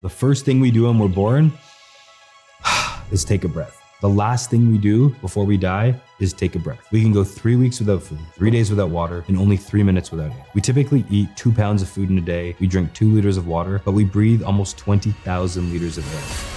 The first thing we do when we're born is take a breath. The last thing we do before we die is take a breath. We can go 3 weeks without food, 3 days without water, and only 3 minutes without air. We typically eat 2 pounds of food in a day. We drink 2 liters of water, but we breathe almost 20,000 liters of air.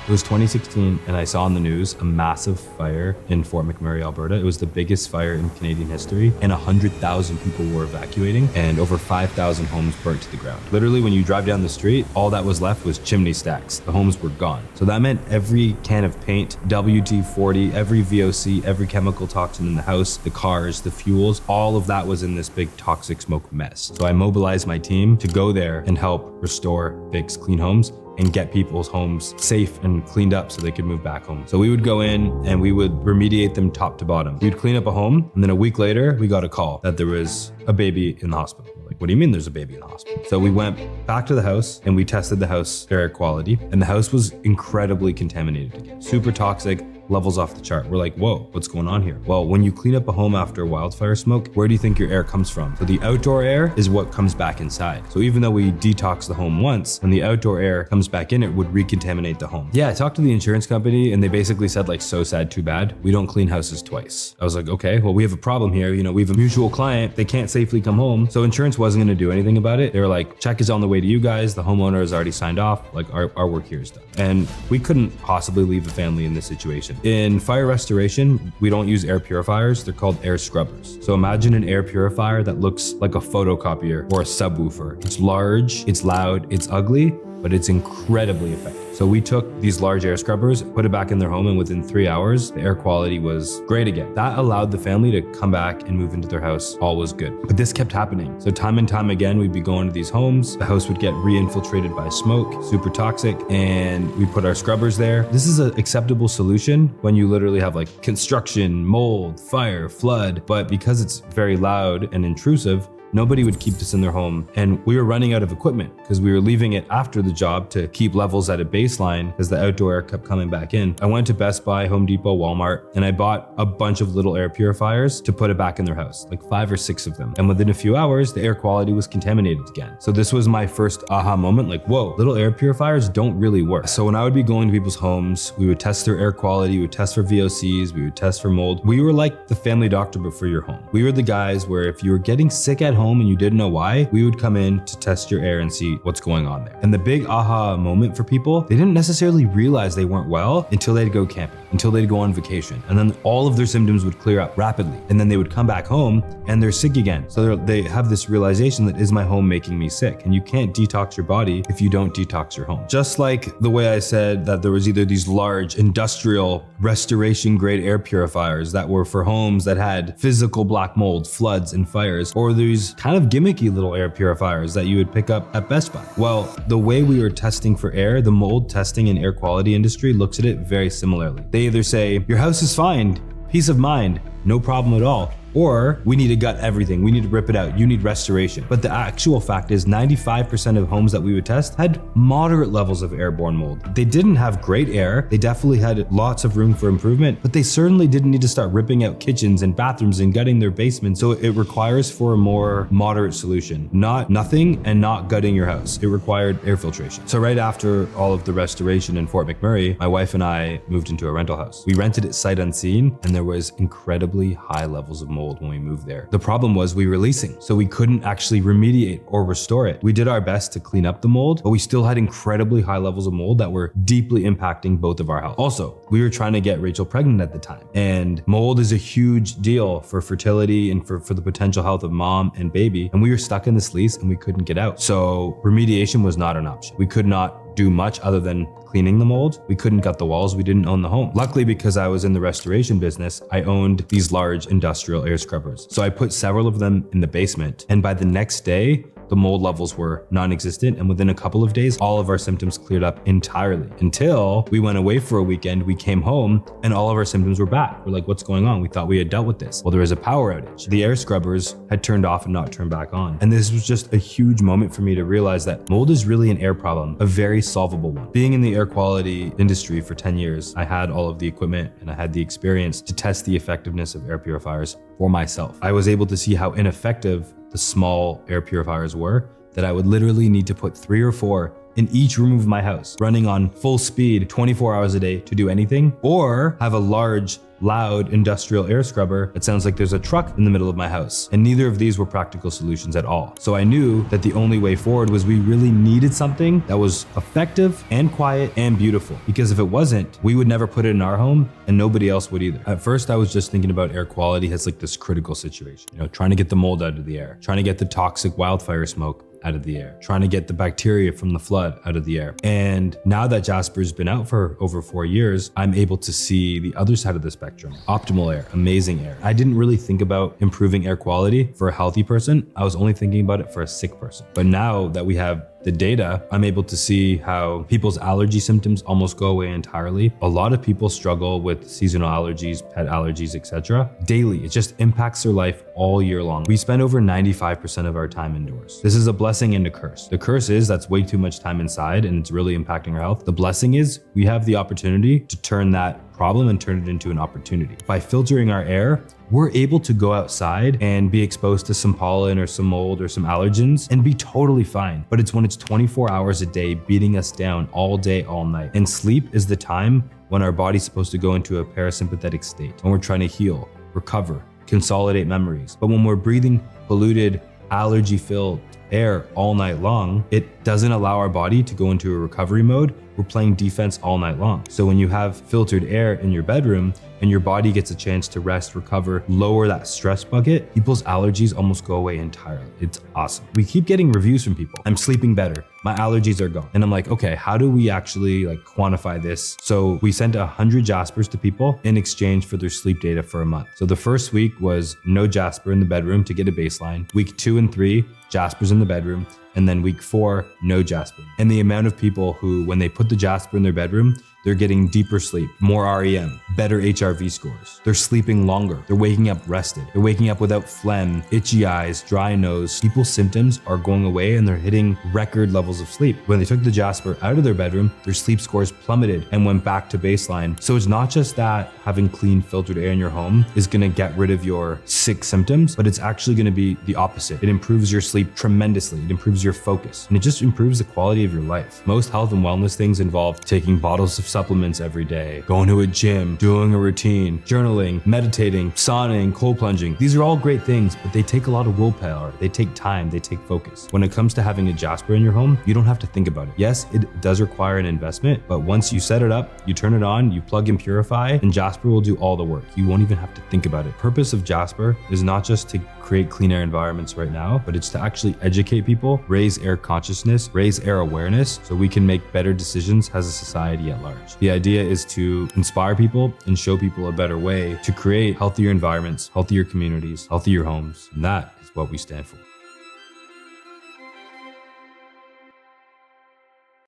It was 2016 and I saw on the news a massive fire in Fort McMurray, Alberta. It was the biggest fire in Canadian history and 100,000 people were evacuating and over 5,000 homes burnt to the ground. Literally when you drive down the street, all that was left was chimney stacks. The homes were gone. So that meant every can of paint, WD-40, every VOC, every chemical toxin in the house, the cars, the fuels, all of that was in this big toxic smoke mess. So I mobilized my team to go there and help restore, fix, clean homes and get people's homes safe and cleaned up so they could move back home. So we would go in and we would remediate them top to bottom. We'd clean up a home and then a week later, we got a call that there was a baby in the hospital. We're like, what do you mean there's a baby in the hospital? So we went back to the house and we tested the house for air quality and the house was incredibly contaminated again. Super toxic, levels off the chart. We're like, whoa, what's going on here? Well, when you clean up a home after wildfire smoke, where do you think your air comes from? So the outdoor air is what comes back inside. So even though we detox the home once, when the outdoor air comes back in, it would recontaminate the home. Yeah, I talked to the insurance company and they basically said like, so sad, too bad. We don't clean houses twice. I was like, okay, well, we have a problem here. We have a mutual client. They can't safely come home. So insurance wasn't going to do anything about it. They were like, check is on the way to you guys. The homeowner has already signed off. Like our work here is done. And we couldn't possibly leave a family in this situation. In fire restoration, we don't use air purifiers. They're called air scrubbers. So imagine an air purifier that looks like a photocopier or a subwoofer. It's large, it's loud, it's ugly, but it's incredibly effective. So we took these large air scrubbers, put it back in their home, and within 3 hours, the air quality was great again. That allowed the family to come back and move into their house. All was good. But this kept happening. So time and time again, we'd be going to these homes. The house would get re-infiltrated by smoke, super toxic, and we put our scrubbers there. This is an acceptable solution when you literally have like construction, mold, fire, flood. But because it's very loud and intrusive, nobody would keep this in their home. And we were running out of equipment because we were leaving it after the job to keep levels at a baseline because the outdoor air kept coming back in. I went to Best Buy, Home Depot, Walmart, and I bought a bunch of little air purifiers to put it back in their house, like 5 or 6 of them. And within a few hours, the air quality was contaminated again. So this was my first aha moment, like, whoa, little air purifiers don't really work. So when I would be going to people's homes, we would test their air quality, we would test for VOCs, we would test for mold. We were like the family doctor, but for your home. We were the guys where if you were getting sick at home and you didn't know why, we would come in to test your air and see what's going on there. And the big aha moment for people, they didn't necessarily realize they weren't well until they'd go camping, until they'd go on vacation. And then all of their symptoms would clear up rapidly. And then they would come back home and they're sick again. So they have this realization that, is my home making me sick? And you can't detox your body if you don't detox your home. Just like the way I said that there was either these large industrial restoration grade air purifiers that were for homes that had physical black mold, floods and fires, or these kind of gimmicky little air purifiers that you would pick up at Best Buy. Well, the way we were testing for air, the mold testing and air quality industry looks at it very similarly. They either say, your house is fine, peace of mind, no problem at all, or we need to gut everything, we need to rip it out, you need restoration. But the actual fact is 95% of homes that we would test had moderate levels of airborne mold. They didn't have great air, they definitely had lots of room for improvement, but they certainly didn't need to start ripping out kitchens and bathrooms and gutting their basements. So it requires for a more moderate solution, not nothing and not gutting your house. It required air filtration. So right after all of the restoration in Fort McMurray, my wife and I moved into a rental house. We rented it sight unseen and there was incredibly high levels of mold when we moved there. The problem was we were leasing, so we couldn't actually remediate or restore it. We did our best to clean up the mold, but we still had incredibly high levels of mold that were deeply impacting both of our health. Also, we were trying to get Rachel pregnant at the time, and mold is a huge deal for fertility and for the potential health of mom and baby, and we were stuck in this lease and we couldn't get out. So remediation was not an option. We could not do much other than cleaning the mold. We couldn't gut the walls, we didn't own the home. Luckily, because I was in the restoration business, I owned these large industrial air scrubbers. So I put several of them in the basement, and by the next day, the mold levels were non-existent, and within a couple of days, all of our symptoms cleared up entirely. Until we went away for a weekend, we came home, and all of our symptoms were back. We're like, what's going on? We thought we had dealt with this. Well, there was a power outage. The air scrubbers had turned off and not turned back on. And this was just a huge moment for me to realize that mold is really an air problem, a very solvable one. Being in the air quality industry for 10 years, I had all of the equipment and I had the experience to test the effectiveness of air purifiers for myself. I was able to see how ineffective the small air purifiers were that I would literally need to put 3 or 4 in each room of my house, running on full speed 24 hours a day to do anything, or have a large, loud industrial air scrubber that sounds like there's a truck in the middle of my house. And neither of these were practical solutions at all. So I knew that the only way forward was we really needed something that was effective and quiet and beautiful. Because if it wasn't, we would never put it in our home and nobody else would either. At first, I was just thinking about air quality as like this critical situation, trying to get the mold out of the air, trying to get the toxic wildfire smoke out of the air, trying to get the bacteria from the flood out of the air. And now that Jaspr's been out for over 4 years, I'm able to see the other side of the spectrum. Optimal air, amazing air. I didn't really think about improving air quality for a healthy person. I was only thinking about it for a sick person. But now that we have the data, I'm able to see how people's allergy symptoms almost go away entirely. A lot of people struggle with seasonal allergies, pet allergies, etc. daily. It just impacts their life all year long. We spend over 95% of our time indoors. This is a blessing and a curse. The curse is that's way too much time inside and it's really impacting our health. The blessing is we have the opportunity to turn that problem and turn it into an opportunity. By filtering our air, we're able to go outside and be exposed to some pollen or some mold or some allergens and be totally fine. But it's when it's 24 hours a day beating us down all day, all night. And sleep is the time when our body's supposed to go into a parasympathetic state, when we're trying to heal, recover, consolidate memories. But when we're breathing polluted, allergy-filled air all night long, it doesn't allow our body to go into a recovery mode. We're playing defense all night long. So when you have filtered air in your bedroom and your body gets a chance to rest, recover, lower that stress bucket, people's allergies almost go away entirely. It's awesome. We keep getting reviews from people. I'm sleeping better. My allergies are gone. And I'm like, okay, how do we actually quantify this? So we sent 100 Jaspers to people in exchange for their sleep data for a month. So the first week was no Jaspr in the bedroom to get a baseline. Week 2 and 3, Jaspers in the bedroom. And then week 4, no Jaspr. And the amount of people who, when they put the Jaspr in their bedroom, they're getting deeper sleep, more REM, better HRV scores. They're sleeping longer. They're waking up rested. They're waking up without phlegm, itchy eyes, dry nose. People's symptoms are going away and they're hitting record levels of sleep. When they took the Jaspr out of their bedroom, their sleep scores plummeted and went back to baseline. So it's not just that having clean filtered air in your home is gonna get rid of your sick symptoms, but it's actually gonna be the opposite. It improves your sleep tremendously. It improves your focus and it just improves the quality of your life. Most health and wellness things involve taking bottles of supplements every day, going to a gym, doing a routine, journaling, meditating, sauning, cold plunging. These are all great things, but they take a lot of willpower. They take time, they take focus. When it comes to having a Jaspr in your home, you don't have to think about it. Yes, it does require an investment, but once you set it up, you turn it on, you plug and purify, and Jaspr will do all the work. You won't even have to think about it. The purpose of Jaspr is not just to create clean air environments right now, but it's to actually educate people, raise air consciousness, raise air awareness, so we can make better decisions as a society at large. The idea is to inspire people and show people a better way to create healthier environments, healthier communities, healthier homes. And that is what we stand for.